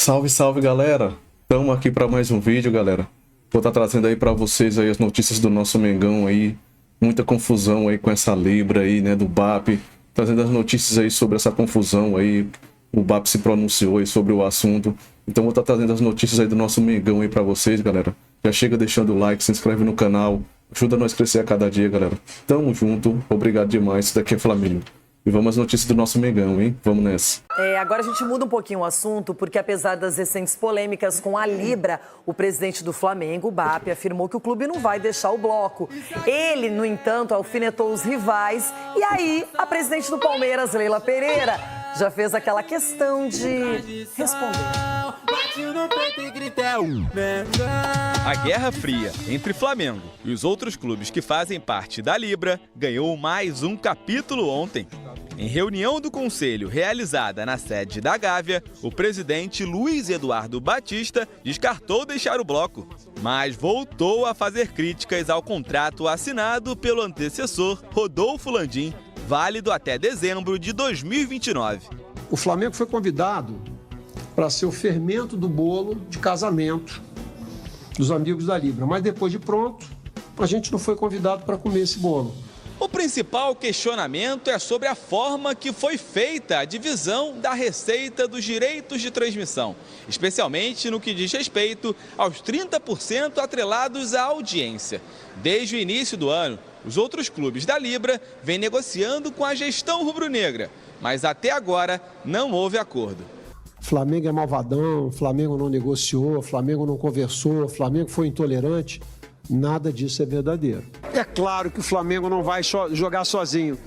Salve, salve, galera! Estamos aqui para mais um vídeo, galera. Vou estar trazendo aí para vocês aí as notícias do nosso Mengão aí. Muita confusão aí com essa Libra aí, né, do BAP. Trazendo as notícias aí sobre essa confusão aí. O BAP se pronunciou aí sobre o assunto. Então vou estar trazendo as notícias aí do nosso Mengão aí para vocês, galera. Já chega deixando o like, se inscreve no canal. Ajuda nós a crescer a cada dia, galera. Tamo junto. Obrigado demais. Isso daqui é Flamengo. E vamos às notícias do nosso Mengão, hein? Vamos nessa. Agora a gente muda um pouquinho o assunto, porque apesar das recentes polêmicas com a Libra, o presidente do Flamengo, o BAP, afirmou que o clube não vai deixar o bloco. Ele, no entanto, alfinetou os rivais. E aí, a presidente do Palmeiras, Leila Pereira, já fez aquela questão de responder. A Guerra Fria entre Flamengo e os outros clubes que fazem parte da Libra ganhou mais um capítulo ontem. Em reunião do Conselho realizada na sede da Gávea, o presidente Luiz Eduardo Batista descartou deixar o bloco, mas voltou a fazer críticas ao contrato assinado pelo antecessor Rodolfo Landim, válido até dezembro de 2029. O Flamengo foi convidado para ser o fermento do bolo de casamento dos amigos da Libra, mas depois de pronto, a gente não foi convidado para comer esse bolo. O principal questionamento é sobre a forma que foi feita a divisão da receita dos direitos de transmissão, especialmente no que diz respeito aos 30% atrelados à audiência. Desde o início do ano, os outros clubes da Libra vêm negociando com a gestão rubro-negra, mas até agora não houve acordo. Flamengo é malvadão, Flamengo não negociou, Flamengo não conversou, Flamengo foi intolerante. Nada disso é verdadeiro. É claro que o Flamengo não vai jogar sozinho.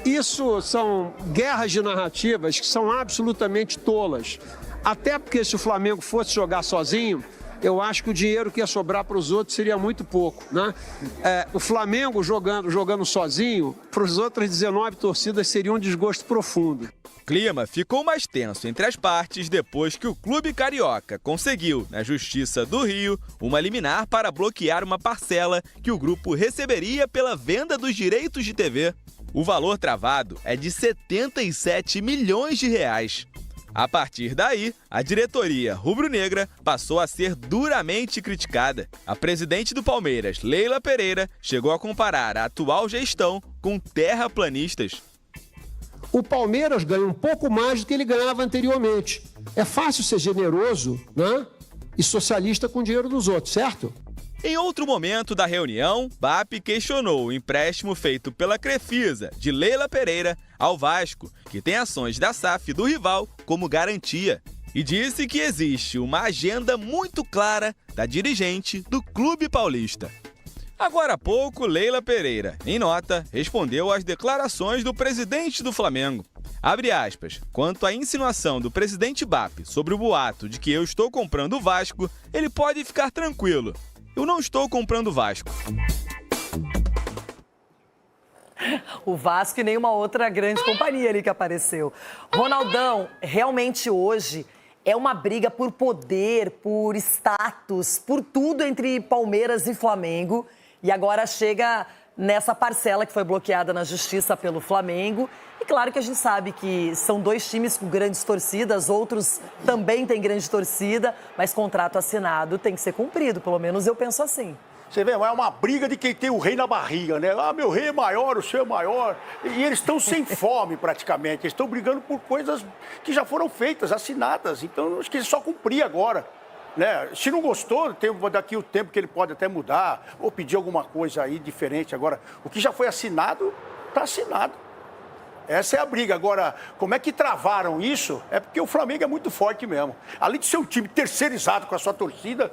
Isso são guerras de narrativas que são absolutamente tolas. Até porque se o Flamengo fosse jogar sozinho, eu acho que o dinheiro que ia sobrar para os outros seria muito pouco, né? O Flamengo jogando sozinho, para as outras 19 torcidas seria um desgosto profundo. O clima ficou mais tenso entre as partes depois que o clube carioca conseguiu, na Justiça do Rio, uma liminar para bloquear uma parcela que o grupo receberia pela venda dos direitos de TV. O valor travado é de 77 milhões de reais. A partir daí, a diretoria rubro-negra passou a ser duramente criticada. A presidente do Palmeiras, Leila Pereira, chegou a comparar a atual gestão com terraplanistas. O Palmeiras ganha um pouco mais do que ele ganhava anteriormente. É fácil ser generoso, né? E socialista com o dinheiro dos outros, certo? Em outro momento da reunião, BAP questionou o empréstimo feito pela Crefisa, de Leila Pereira, ao Vasco, que tem ações da SAF do rival como garantia, e disse que existe uma agenda muito clara da dirigente do clube paulista. Agora há pouco, Leila Pereira, em nota, respondeu às declarações do presidente do Flamengo. Abre aspas, quanto à insinuação do presidente BAP sobre o boato de que eu estou comprando o Vasco, ele pode ficar tranquilo. Eu não estou comprando o Vasco. O Vasco e nenhuma outra grande companhia ali que apareceu. Ronaldão, realmente hoje é uma briga por poder, por status, por tudo entre Palmeiras e Flamengo. E agora chega nessa parcela que foi bloqueada na justiça pelo Flamengo. E claro que a gente sabe que são dois times com grandes torcidas, outros também têm grande torcida, mas contrato assinado tem que ser cumprido, pelo menos eu penso assim. Você vê, é uma briga de quem tem o rei na barriga, né? Ah, meu rei é maior, o seu é maior. E eles estão sem fome, praticamente. Eles estão brigando por coisas que já foram feitas, assinadas. Então, acho que eles só cumprir agora. Né? Se não gostou, tem daqui o tempo que ele pode até mudar ou pedir alguma coisa aí diferente. Agora, o que já foi assinado, está assinado. Essa é a briga. Agora, como é que travaram isso? É porque o Flamengo é muito forte mesmo. Além de ser um time terceirizado com a sua torcida,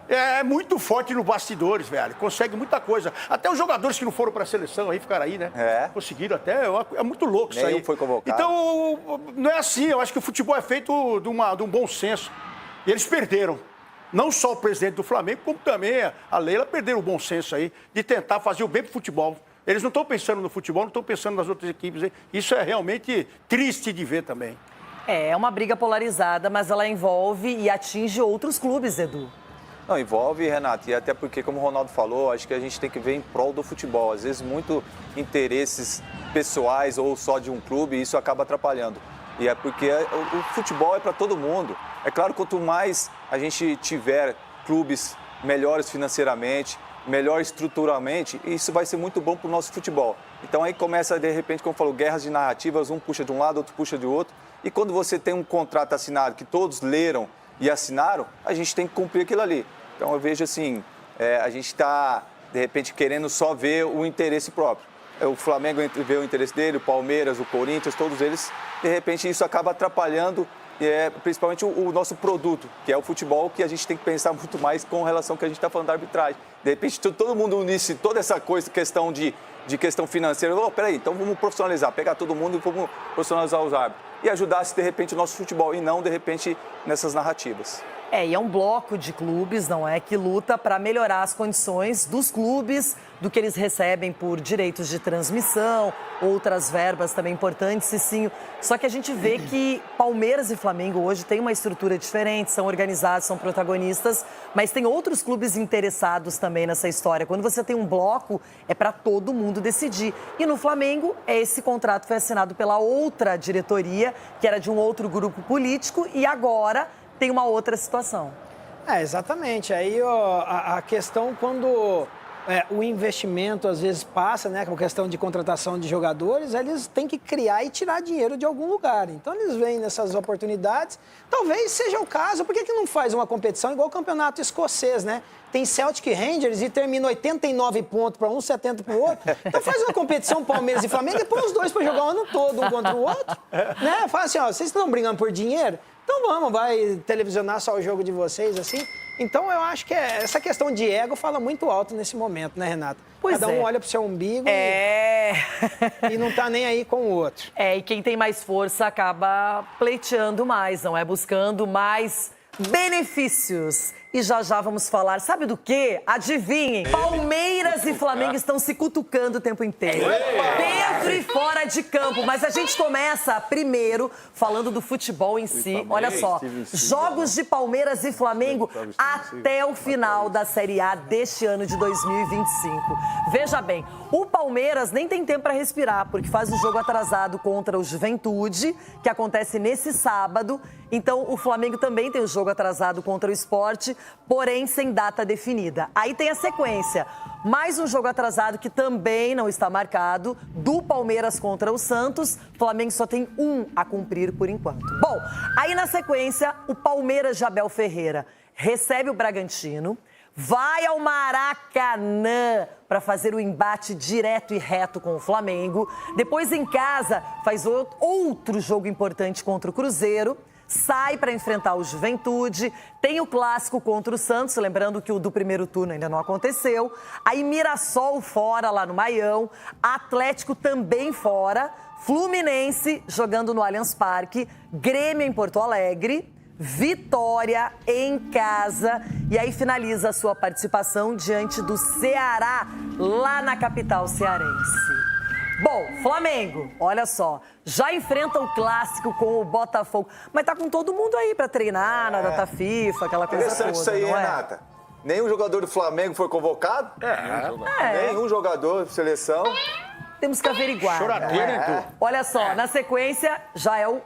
é muito forte nos bastidores, velho. Consegue muita coisa. Até os jogadores que não foram para a seleção aí ficaram aí, né? Conseguiram até. É muito louco isso aí. Nem foi convocado. Então, não é assim. Eu acho que o futebol é feito de um bom senso. E eles perderam. Não só o presidente do Flamengo, como também a Leila perderam o bom senso aí de tentar fazer o bem pro futebol. Eles não estão pensando no futebol, não estão pensando nas outras equipes. Isso é realmente triste de ver também. É uma briga polarizada, mas ela envolve e atinge outros clubes, Edu. Não, envolve, Renato, e até porque, como o Ronaldo falou, acho que a gente tem que ver em prol do futebol. Às vezes, muito interesses pessoais ou só de um clube, e isso acaba atrapalhando. E é porque o futebol é para todo mundo. É claro, quanto mais a gente tiver clubes melhores financeiramente, melhor estruturalmente, isso vai ser muito bom para o nosso futebol. Então aí começa, de repente, como eu falo, guerras de narrativas, um puxa de um lado, outro puxa de outro. E quando você tem um contrato assinado que todos leram e assinaram, a gente tem que cumprir aquilo ali. Então eu vejo assim, a gente está, de repente, querendo só ver o interesse próprio. O Flamengo vê o interesse dele, o Palmeiras, o Corinthians, todos eles, de repente isso acaba atrapalhando principalmente o nosso produto, que é o futebol, que a gente tem que pensar muito mais com relação ao que a gente está falando da arbitragem. De repente todo mundo unisse toda essa coisa, questão de questão financeira. Peraí, então vamos profissionalizar, pegar todo mundo e vamos profissionalizar os árbitros. E ajudasse, de repente, o nosso futebol e não, de repente, nessas narrativas. E é um bloco de clubes, não é, que luta para melhorar as condições dos clubes, do que eles recebem por direitos de transmissão, outras verbas também importantes, Cicinho. Só que a gente vê que Palmeiras e Flamengo hoje têm uma estrutura diferente, são organizados, são protagonistas, mas tem outros clubes interessados também nessa história. Quando você tem um bloco, é para todo mundo decidir. E no Flamengo, esse contrato foi assinado pela outra diretoria, que era de um outro grupo político, e agora tem uma outra situação. Exatamente. Aí a questão quando o investimento às vezes passa, né, com a questão de contratação de jogadores, eles têm que criar e tirar dinheiro de algum lugar. Então eles vêm nessas oportunidades. Talvez seja o caso, por que não faz uma competição igual o campeonato escocês, né? Tem Celtic Rangers e termina 89 pontos para um, 70 para o outro. Então faz uma competição Palmeiras e Flamengo e põe os dois para jogar o ano todo, um contra o outro. Né? Fala assim, vocês estão brigando por dinheiro? Então vamos, vai televisionar só o jogo de vocês, assim. Então eu acho que essa questão de ego fala muito alto nesse momento, né, Renata? Cada um olha pro seu umbigo e não tá nem aí com o outro. E quem tem mais força acaba pleiteando mais, não é? Buscando mais benefícios. E já vamos falar, sabe do quê? Adivinhem, Palmeiras e Flamengo estão se cutucando o tempo inteiro. Dentro e fora de campo. Mas a gente começa primeiro falando do futebol em si. Olha só, jogos de Palmeiras e Flamengo até o final da Série A deste ano de 2025. Veja bem, o Palmeiras nem tem tempo para respirar, porque faz o jogo atrasado contra o Juventude, que acontece nesse sábado. Então, o Flamengo também tem o jogo atrasado contra o Sport, porém sem data definida. Aí tem a sequência. Mais um jogo atrasado que também não está marcado, do Palmeiras contra o Santos. O Flamengo só tem um a cumprir por enquanto. Bom, aí na sequência, o Palmeiras de Abel Ferreira recebe o Bragantino, vai ao Maracanã para fazer o embate direto e reto com o Flamengo. Depois, em casa, faz outro jogo importante contra o Cruzeiro. Sai para enfrentar o Juventude, tem o clássico contra o Santos, lembrando que o do primeiro turno ainda não aconteceu. Aí Mirassol fora lá no Maião, Atlético também fora, Fluminense jogando no Allianz Parque, Grêmio em Porto Alegre, Vitória em casa e aí finaliza a sua participação diante do Ceará, lá na capital cearense. Bom, Flamengo, olha só, já enfrenta o clássico com o Botafogo, mas tá com todo mundo aí pra treinar na data FIFA, aquela coisa toda, interessante isso aí, Renata. Nenhum jogador do Flamengo foi convocado? Nenhum jogador de seleção. Temos que averiguar. Choradeira, então. Olha só, na sequência já é o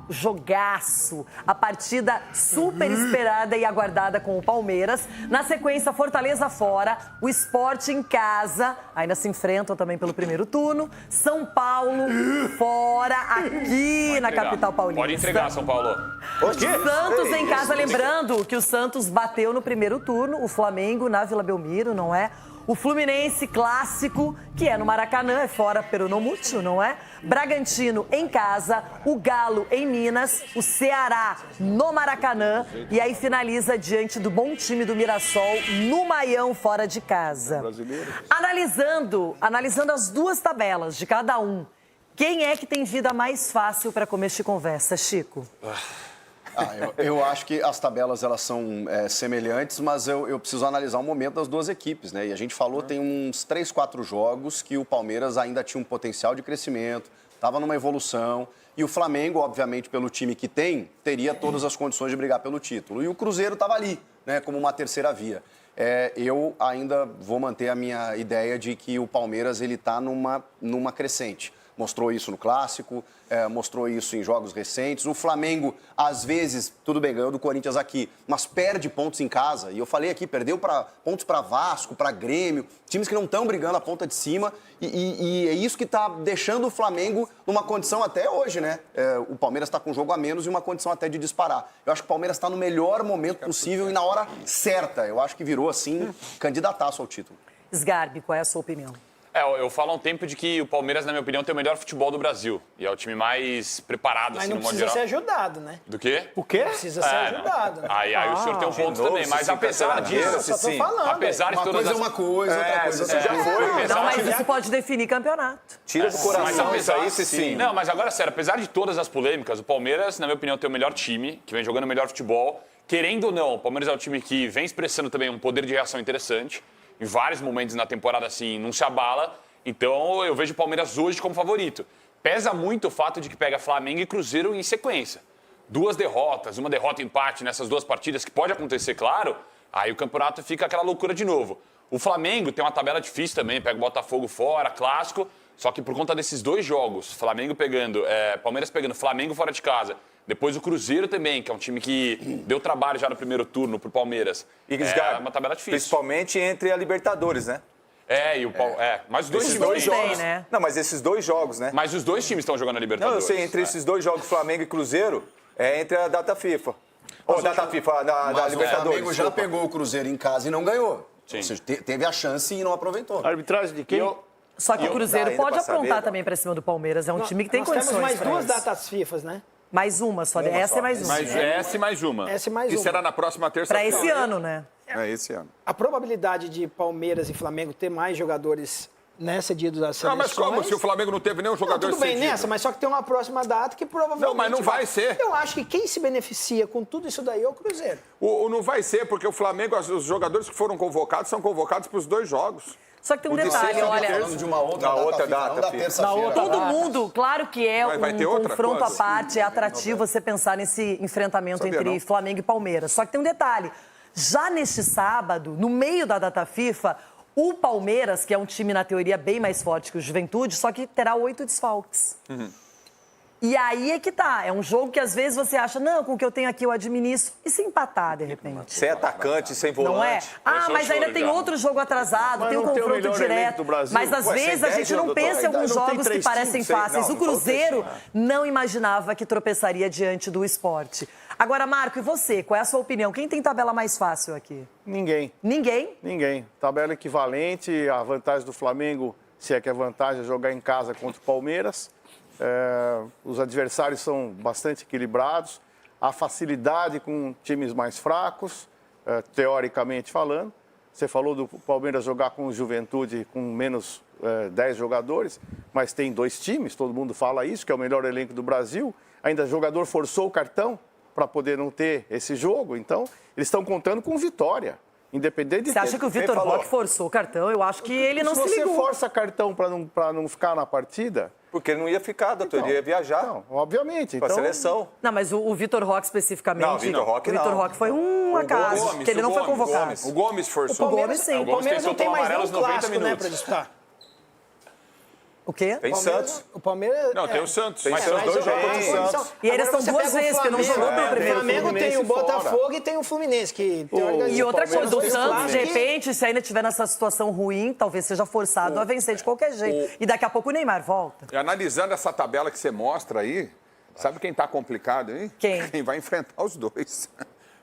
jogaço. A partida super esperada e aguardada com o Palmeiras. Na sequência, Fortaleza fora, o Sport em casa, ainda se enfrentam também pelo primeiro turno. São Paulo fora, aqui na capital paulista. Pode entregar, São Paulo. Santos em casa, lembrando que o Santos bateu no primeiro turno, o Flamengo na Vila Belmiro, não é? O Fluminense clássico, que é no Maracanã, é fora pelo Nomútil, não é? Bragantino em casa, o Galo em Minas, o Ceará no Maracanã e aí finaliza diante do bom time do Mirassol no Maião, fora de casa. Analisando as duas tabelas de cada um, quem é que tem vida mais fácil para começo de conversa, Chico? Eu acho que as tabelas elas são semelhantes, mas eu preciso analisar o momento das duas equipes, né? E a gente falou, tem uns 3, 4 jogos que o Palmeiras ainda tinha um potencial de crescimento, estava numa evolução, e o Flamengo, obviamente, pelo time que tem, teria todas as condições de brigar pelo título. E o Cruzeiro estava ali, né, como uma terceira via. Eu ainda vou manter a minha ideia de que o Palmeiras ele está numa crescente. Mostrou isso no Clássico, mostrou isso em jogos recentes. O Flamengo, às vezes, tudo bem, ganhou do Corinthians aqui, mas perde pontos em casa. E eu falei aqui, perdeu pontos para Vasco, para Grêmio, times que não estão brigando a ponta de cima. E é isso que está deixando o Flamengo numa condição até hoje, né? O Palmeiras está com um jogo a menos e uma condição até de disparar. Eu acho que o Palmeiras está no melhor momento possível e na hora certa. Eu acho que virou, assim, candidataço ao título. Sgarbi, qual é a sua opinião? Eu falo há um tempo de que o Palmeiras, na minha opinião, tem o melhor futebol do Brasil. E é o time mais preparado, Mas assim, não no modo precisa geral. ser ajudado, né? Do quê? O quê? Precisa ser ajudado. Né? Aí o senhor tem um ponto também. Mas apesar disso, Só tô falando. apesar de Uma todas coisa as... é uma coisa, outra coisa você já foi. Não, mas isso pode definir campeonato. Tira do coração isso aí, sim. Não, mas agora, sério, apesar de todas as polêmicas, o Palmeiras, na minha opinião, tem o melhor time, que vem jogando o melhor futebol. Querendo ou não, o Palmeiras é um time que vem expressando também um poder de reação interessante. Em vários momentos na temporada, assim, não se abala. Então, eu vejo o Palmeiras hoje como favorito. Pesa muito o fato de que pega Flamengo e Cruzeiro em sequência. 2 derrotas, uma derrota e empate nessas 2 partidas, que pode acontecer, claro. Aí o campeonato fica aquela loucura de novo. O Flamengo tem uma tabela difícil também, pega o Botafogo fora, clássico. Só que por conta desses 2 jogos, Palmeiras pegando Flamengo fora de casa, depois o Cruzeiro também, que é um time que deu trabalho já no primeiro turno pro Palmeiras. É uma tabela difícil. Principalmente entre a Libertadores, né? Mas os dois Esses times né? Não, mas esses 2 jogos, né? Mas os 2 times estão jogando a Não, Libertadores. eu sei, entre esses 2 jogos, Flamengo e Cruzeiro, é entre a data FIFA. Da Mas Libertadores. o Flamengo já desculpa. pegou o Cruzeiro em casa e não ganhou. Sim. Ou seja, teve a chance e não aproveitou. Arbitragem de quem? Só que o Cruzeiro ainda pode pra saber, aprontar não. também pra cima do Palmeiras. É um time que tem Nós condições temos mais pra 2 isso. datas FIFA, né? Mais uma só. Essa é mais uma. Mas essa e mais uma. Essa e mais que uma. será na próxima Pra terça-feira. esse ano, né? É esse ano. A probabilidade de Palmeiras e Flamengo ter mais jogadores nessa dia das Não, seleções... mas como? Se o Flamengo não teve nenhum jogador Tudo bem cedido. nessa, mas só que tem uma próxima data que provavelmente... Não, mas não vai ser. Eu acho que quem se beneficia com tudo isso daí é o Cruzeiro. Não vai ser, porque o Flamengo, os jogadores que foram convocados, são convocados para os 2 jogos. Só que tem um detalhe, olha... Falando de uma outra Na outra FIFA, não data, da FIFA. terça-feira. Todo mundo, claro que é Vai ter um outra? confronto Quando? à parte, é atrativo você pensar nesse enfrentamento Sabia entre não. Flamengo e Palmeiras. Só que tem um detalhe, já neste sábado, no meio da data FIFA, o Palmeiras, que é um time na teoria bem mais forte que o Juventude, só que terá 8 desfalques. E aí é que tá, é um jogo que às vezes você acha, não, com o que eu tenho aqui eu administro, e se empatar de repente? Sem atacante, sem volante. Não é? Mas ainda tem outro jogo atrasado, Mas tem um não tem o confronto melhor elenco direto. do Brasil. Mas às Ué, vezes sem a 10, gente não doutor, pensa em ainda alguns não tem jogos que 3 parecem times, sei, fáceis. não, O não falou Cruzeiro 3 não imaginava que tropeçaria diante do Sport. Agora, Marco, e você? Qual é a sua opinião? Quem tem tabela mais fácil aqui? Ninguém. Ninguém? Ninguém. Tabela equivalente, a vantagem do Flamengo, se é que é vantagem, é jogar em casa contra o Palmeiras. Os adversários são bastante equilibrados. A facilidade com times mais fracos, teoricamente falando. Você falou do Palmeiras jogar com o Juventude com menos 10 jogadores, mas tem 2 times, todo mundo fala isso, que é o melhor elenco do Brasil. Ainda o jogador forçou o cartão para poder não ter esse jogo. Então, eles estão contando com vitória. Independente de Você acha que o Vitor Roque forçou o cartão? Eu acho que ele não se ligou. Se você força cartão para não ficar na partida... Porque ele não ia ficar, doutor, ele ia viajar. Não, obviamente. Para a Então, seleção. Não, mas o Vitor Roque especificamente... Não, o Vitor Roque o Vitor não. Roque foi um acaso, Gomes, porque ele não foi convocado. O Gomes forçou. O Gomes, sim. O Palmeiras não tem mais nenhum nos 90 clássico, né, minutos. para disputar. O quê? Tem Santos. O Palmeiras... Não, tem o Santos. Tem Mas Santos, são 2 jogos contra o tem. Santos. E eles Agora são você 2 pega o vezes, porque não Flamengo, jogou pelo O primeiro Flamengo turno. tem o Fluminense Botafogo e tem o Fluminense, que teoricamente... E outra coisa, o Palmeiras Santos, de clássicos. repente, se ainda estiver nessa situação ruim, talvez seja forçado a vencer de qualquer jeito. E daqui a pouco o Neymar volta. E analisando essa tabela que você mostra aí, sabe quem está complicado aí? Quem? Quem vai enfrentar os 2.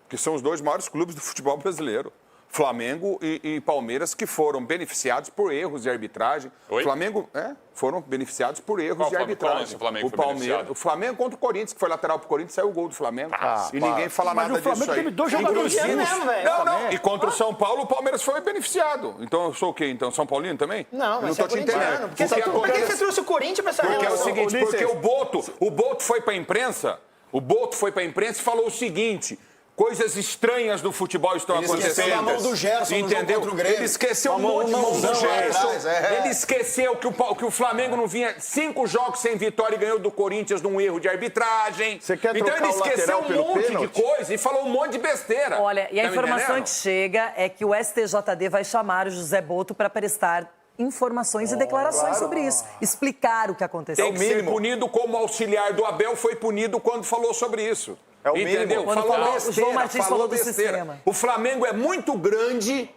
Porque são os 2 maiores clubes do futebol brasileiro. Flamengo e Palmeiras, que foram beneficiados por erros de arbitragem. Oi? Flamengo, foram beneficiados por erros Qual de arbitragem. Qual Flamengo foi beneficiado? O Flamengo contra o Corinthians, que foi lateral pro Corinthians, saiu o gol do Flamengo. E ninguém fala Mas nada o Flamengo disso aí. teve 2 jogadores Inclusive, mesmo, velho. Não. E contra o São Paulo, o Palmeiras foi beneficiado. Então eu sou o quê? Então, São Paulino também? Não, Eu mas não tô você é te entendendo. corintiano. Por que Porque você trouxe o Corinthians para essa porque é o relação? seguinte, porque o Boto foi pra imprensa, e falou o seguinte: coisas estranhas do futebol estão Ele acontecendo. esqueceu a mão do Gerson no jogo contra o Grêmio. Ele esqueceu um Uma monte de mão do mãozão lá Gerson. atrás, Ele esqueceu que o Flamengo não vinha 5 jogos sem vitória e ganhou do Corinthians num erro de arbitragem. Você quer então trocar ele o esqueceu lateral um pelo monte pênalti? de coisa e falou um monte de besteira. Olha, e a Tá me informação entendendo? que chega é que o STJD vai chamar o José Boto para prestar informações e declarações sobre isso. Explicar o que aconteceu. Tem que ser punido como o auxiliar do Abel foi punido quando falou sobre isso. É o mínimo. Entendeu? Quando Falou o João Martins falou do besteira. sistema. O Flamengo é muito grande,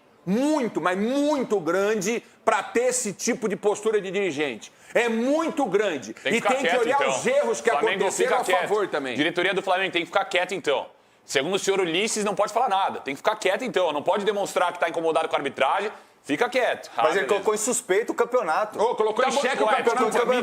mas muito grande para ter esse tipo de postura de dirigente. É muito grande. E tem que olhar os erros que aconteceram a favor também. Diretoria do Flamengo tem que ficar quieta, então. Segundo o senhor Ulisses, não pode falar nada. Tem que ficar quieto, então. Não pode demonstrar que está incomodado com a arbitragem. Fica quieto. Mas ele colocou em suspeito o campeonato. Colocou em xeque o campeonato. Uma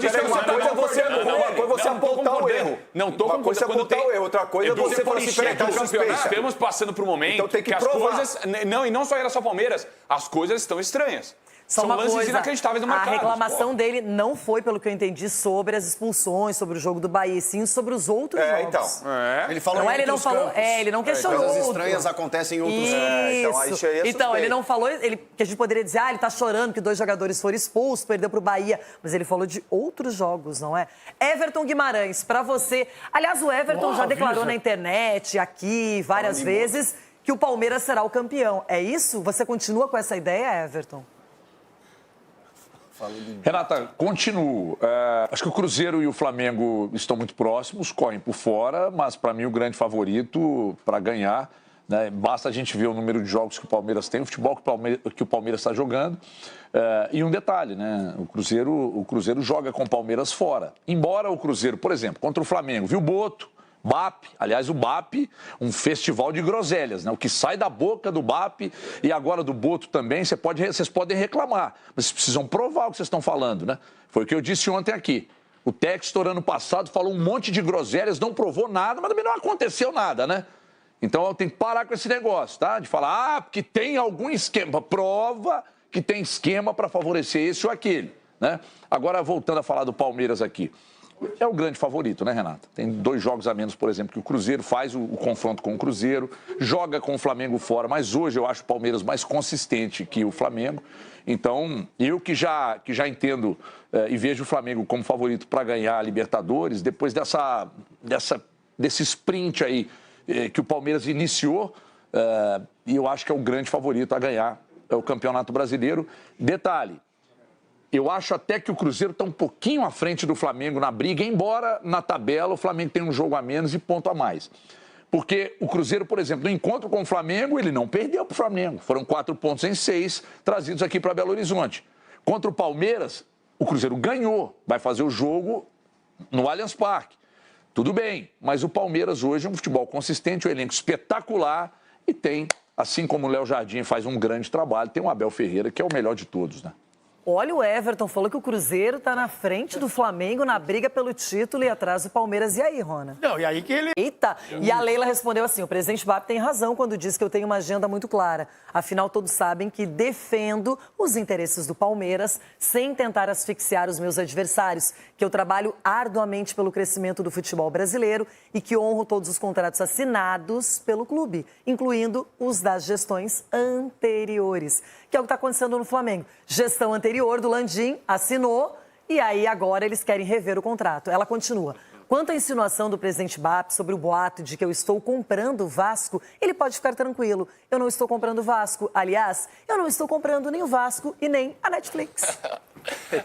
coisa é você apontar o erro. Não estou concordando. Uma coisa é apontar o erro, outra coisa é você falar assim, peraí, tá suspeita. Estamos passando por um momento então tem que as provar. coisas... Não, e não só era só Palmeiras. As coisas estão estranhas. São lances inacreditáveis no mercado. A reclamação dele não foi, pelo que eu entendi, sobre as expulsões, sobre o jogo do Bahia, e sim sobre os outros jogos. Ele falou não, em ele não outros falou, campos. ele não questionou. Coisas estranhas acontecem em outros campos. Então, ele não falou, que a gente poderia dizer, ele tá chorando que 2 jogadores foram expulsos, perdeu pro Bahia, mas ele falou de outros jogos, não é? Everton Guimarães, pra você... Aliás, o Everton já declarou na internet, aqui, várias vezes, que o Palmeiras será o campeão. É isso? Você continua com essa ideia, Everton? Renata, continuo. Acho que o Cruzeiro e o Flamengo estão muito próximos, correm por fora, mas para mim o grande favorito para ganhar, né, basta a gente ver o número de jogos que o Palmeiras tem, o futebol que o Palmeiras está jogando. E um detalhe, né? O Cruzeiro joga com o Palmeiras fora. Embora o Cruzeiro, por exemplo, contra o Flamengo, viu o Boto, BAP, aliás, o BAP, um festival de groselhas, né? O que sai da boca do BAP e agora do Boto também, vocês podem reclamar, mas vocês precisam provar o que vocês estão falando, né? Foi o que eu disse ontem aqui. O Textor, ano passado, falou um monte de groselhas, não provou nada, mas também não aconteceu nada, né? Então, eu tenho que parar com esse negócio, tá? De falar, porque tem algum esquema. Prova que tem esquema para favorecer esse ou aquele, né? Agora, voltando a falar do Palmeiras aqui. É o grande favorito, né, Renata? Tem 2 jogos a menos, por exemplo, que o Cruzeiro faz o confronto com o Cruzeiro, joga com o Flamengo fora, mas hoje eu acho o Palmeiras mais consistente que o Flamengo. Então, eu que já entendo e vejo o Flamengo como favorito para ganhar a Libertadores, depois desse sprint aí que o Palmeiras iniciou, e eu acho que é o grande favorito a ganhar o Campeonato Brasileiro. Detalhe, eu acho até que o Cruzeiro está um pouquinho à frente do Flamengo na briga, embora na tabela o Flamengo tenha um jogo a menos e ponto a mais. Porque o Cruzeiro, por exemplo, no encontro com o Flamengo, ele não perdeu para o Flamengo. Foram 4 pontos em 6 trazidos aqui para Belo Horizonte. Contra o Palmeiras, o Cruzeiro ganhou, vai fazer o jogo no Allianz Parque. Tudo bem, mas o Palmeiras hoje é um futebol consistente, um elenco espetacular e tem, assim como o Léo Jardim faz um grande trabalho, tem o Abel Ferreira, que é o melhor de todos, né? Olha, o Everton falou que o Cruzeiro está na frente do Flamengo na briga pelo título e atrás do Palmeiras. E aí, Rona? Não, e aí que ele... Eita! E a Leila respondeu assim, o presidente BAP tem razão quando diz que eu tenho uma agenda muito clara. Afinal, todos sabem que defendo os interesses do Palmeiras sem tentar asfixiar os meus adversários, que eu trabalho arduamente pelo crescimento do futebol brasileiro e que honro todos os contratos assinados pelo clube, incluindo os das gestões anteriores, que é o que está acontecendo no Flamengo. Gestão anterior do Landim assinou e aí agora eles querem rever o contrato. Ela continua. Quanto à insinuação do presidente BAP sobre o boato de que eu estou comprando o Vasco, ele pode ficar tranquilo. Eu não estou comprando o Vasco. Aliás, eu não estou comprando nem o Vasco e nem a Netflix.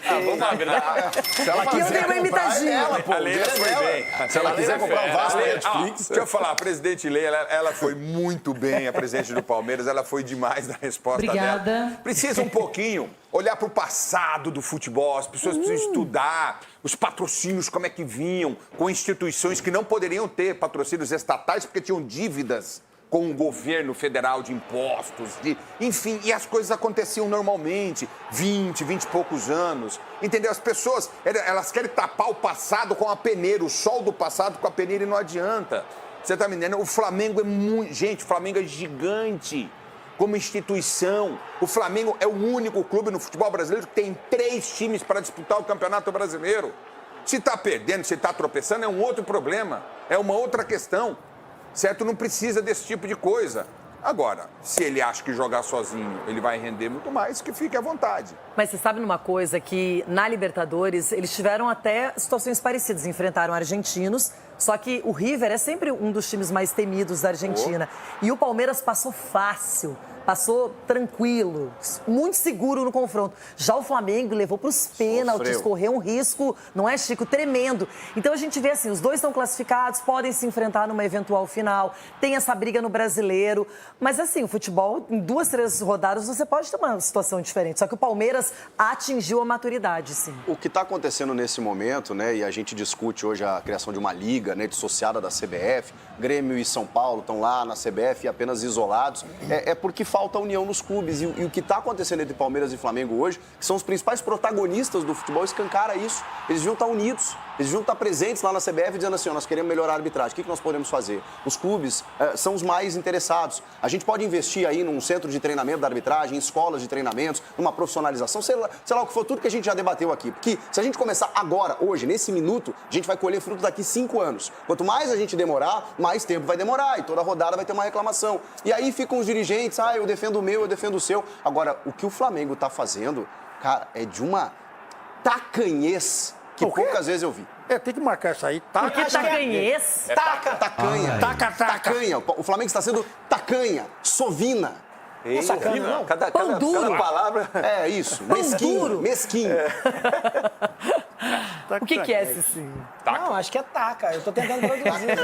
Vamos lá, verdade. Aqui eu dei uma imitadinha. Se ela quiser comprar o Vasco na Netflix... Deixa eu falar, a presidente Leila, ela foi muito bem, a presidente do Palmeiras, ela foi demais na resposta dela. Precisa um pouquinho olhar para o passado do futebol, as pessoas precisam estudar os patrocínios, como é que vinham, com instituições que não poderiam ter patrocínios estatais porque tinham dívidas com o governo federal de impostos, enfim, e as coisas aconteciam normalmente, 20 e poucos anos, entendeu? As pessoas, elas querem tapar o passado com a peneira, o sol do passado com a peneira e não adianta. Você tá me entendendo? O Flamengo é muito... Gente, o Flamengo é gigante como instituição. O Flamengo é o único clube no futebol brasileiro que tem 3 times para disputar o Campeonato Brasileiro. Se está perdendo, se está tropeçando, é um outro problema, é uma outra questão. Certo? Não precisa desse tipo de coisa. Agora, se ele acha que jogar sozinho ele vai render muito mais, que fique à vontade. Mas você sabe numa coisa que na Libertadores eles tiveram até situações parecidas, enfrentaram argentinos, só que o River é sempre um dos times mais temidos da Argentina. E o Palmeiras passou fácil passou tranquilo, muito seguro no confronto. Já o Flamengo levou para os pênaltis, correu um risco, não é, Chico? Tremendo. Então a gente vê assim, os dois estão classificados, podem se enfrentar numa eventual final, tem essa briga no Brasileiro, mas assim, o futebol, em 2, 3 rodadas, você pode ter uma situação diferente. Só que o Palmeiras atingiu a maturidade, sim. O que está acontecendo nesse momento, né, e a gente discute hoje a criação de uma liga, né, dissociada da CBF, Grêmio e São Paulo estão lá na CBF apenas isolados, é porque falta união nos clubes. E o que está acontecendo entre Palmeiras e Flamengo hoje, que são os principais protagonistas do futebol, escancara isso. Eles deviam estar unidos, eles deviam estar presentes lá na CBF dizendo assim, nós queremos melhorar a arbitragem, o que nós podemos fazer? Os clubes são os mais interessados. A gente pode investir aí num centro de treinamento da arbitragem, em escolas de treinamentos, numa profissionalização, sei lá o que for, tudo que a gente já debateu aqui. Porque se a gente começar agora, hoje, nesse minuto, a gente vai colher fruto daqui 5 anos. Quanto mais a gente demorar, mais tempo vai demorar e toda rodada vai ter uma reclamação. E aí ficam os dirigentes, eu defendo o meu, eu defendo o seu. Agora, o que o Flamengo tá fazendo, cara, é de uma tacanhez que poucas vezes eu vi. Tem que marcar isso aí. Por que tacanhez? Tacanha. Tacanha. O Flamengo está sendo tacanha, sovina. Cada palavra. É isso. Mesquinho. Mesquinho. O que é esse sim? Não, acho que é taca. Eu tô tentando traduzir. É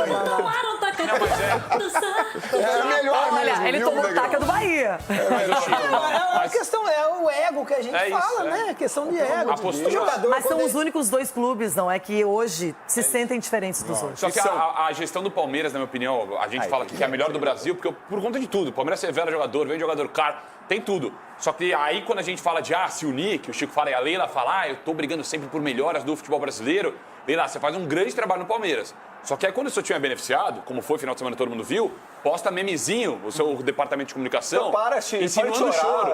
melhor. Olha, ele tomou taca do Bahia. É uma questão, é o ego que a gente fala, né? É questão de ego. A postura. Jogador, mas são os únicos 2 clubes, não é, que hoje se sentem diferentes dos outros. Só que a gestão do Palmeiras, na minha opinião, a gente fala aqui que é a melhor do Brasil, porque por conta de tudo. O Palmeiras revela jogador, vem jogador caro, tem tudo. Só que aí quando a gente fala de se unir, que o Chico fala e a Leila fala, eu tô brigando sempre por melhoras do futebol brasileiro, Leila, você faz um grande trabalho no Palmeiras. Só que aí quando o seu time é beneficiado, como foi final de semana todo mundo viu, posta memezinho, o seu departamento de comunicação, insinuando o choro.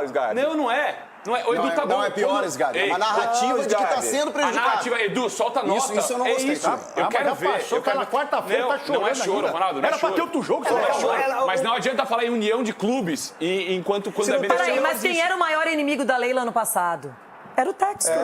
Não é. O Edu tá bom. Não é pior, Sgad. É uma narrativa de que tá sendo prejudicado. A narrativa, Edu, solta nota. Isso eu não gostei. Eu quero ver. Na quarta-feira tá chorando. Não é choro, Ronaldo. Era pra ter outro jogo. Mas não adianta falar em união de clubes enquanto quando é beneficiado. Peraí, mas quem era o maior inimigo da Leila ano passado? Era o Textor.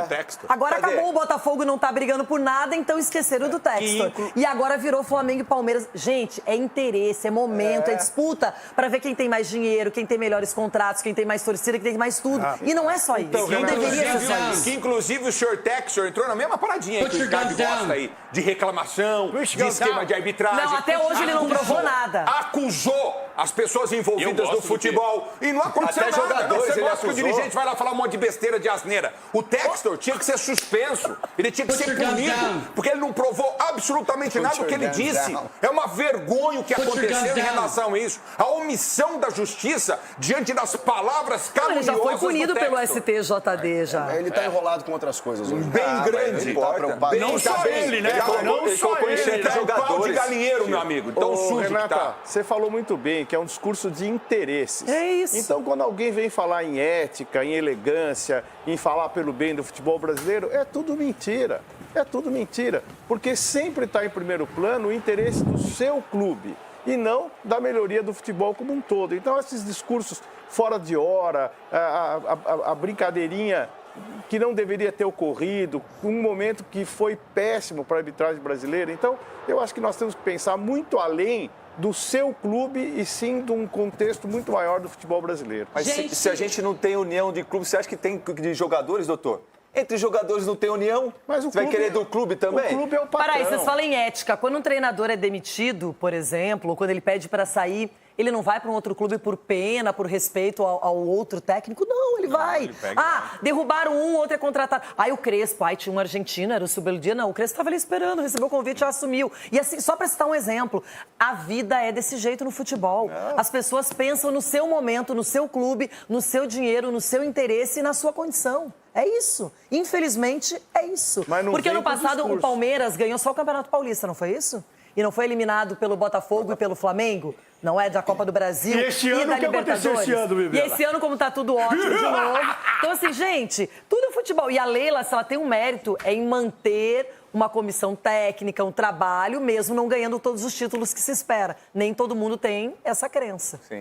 Agora acabou, o Botafogo não tá brigando por nada, então esqueceram do Textor. E agora virou Flamengo e Palmeiras. Gente, é interesse, é momento, é disputa pra ver quem tem mais dinheiro, quem tem melhores contratos, quem tem mais torcida, quem tem mais tudo. E não é só isso. Não deveria ser só isso. Que inclusive o senhor Textor entrou na mesma paradinha aí que o Sgad gosta aí, de reclamação, de esquema de arbitragem. Não, até hoje ele não provou nada. Acusou as pessoas envolvidas no futebol e não aconteceu nada. Jogadores, você gosta que o dirigente vai lá falar um monte de besteira, de asneira. O Textor tinha que ser suspenso, ele tinha que ser punido, porque ele não provou absolutamente nada do que ele disse. É uma vergonha o que aconteceu em relação a isso. A omissão da justiça diante das palavras caluniosas. Ele já foi punido pelo STJD já. Ele tá enrolado com outras coisas hoje. Bem grande. Ele tá preocupado. Não só ele, né? Não só ele, É um pau de galinheiro, meu amigo. Tão sujo que tá. Você falou muito bem que é um discurso de interesses. É isso. Então, quando alguém vem falar em ética, em elegância, em falar pelo bem do futebol brasileiro, é tudo mentira. É tudo mentira. Porque sempre está em primeiro plano o interesse do seu clube e não da melhoria do futebol como um todo. Então, esses discursos fora de hora, a brincadeirinha que não deveria ter ocorrido, um momento que foi péssimo para a arbitragem brasileira. Então, eu acho que nós temos que pensar muito além do seu clube e sim de um contexto muito maior do futebol brasileiro. Mas se a gente não tem união de clube, você acha que tem de jogadores, doutor? Entre jogadores não tem união? Mas o você vai querer do clube também? O clube é o patrão. Peraí, vocês falam em ética. Quando um treinador é demitido, por exemplo, ou quando ele pede para sair, ele não vai para um outro clube por pena, por respeito ao outro técnico? Não, ele vai. Ele pega, derrubaram um, outro é contratado. Aí o Crespo, tinha um argentino, era o Subeldia. Não, o Crespo estava ali esperando, recebeu o convite, já assumiu. E assim, só para citar um exemplo, a vida é desse jeito no futebol. As pessoas pensam no seu momento, no seu clube, no seu dinheiro, no seu interesse e na sua condição. É isso. Infelizmente, é isso. Porque ano passado o Palmeiras ganhou só o Campeonato Paulista, não foi isso? E não foi eliminado pelo Botafogo e pelo Flamengo? Não é da Copa do Brasil e esse ano, da Libertadores. Esse ano, Bibela? E esse ano, como tá tudo ótimo de novo. Então, assim, gente, tudo é futebol. E a Leila, se ela tem um mérito, é em manter uma comissão técnica, um trabalho, mesmo não ganhando todos os títulos que se espera. Nem todo mundo tem essa crença. Sim.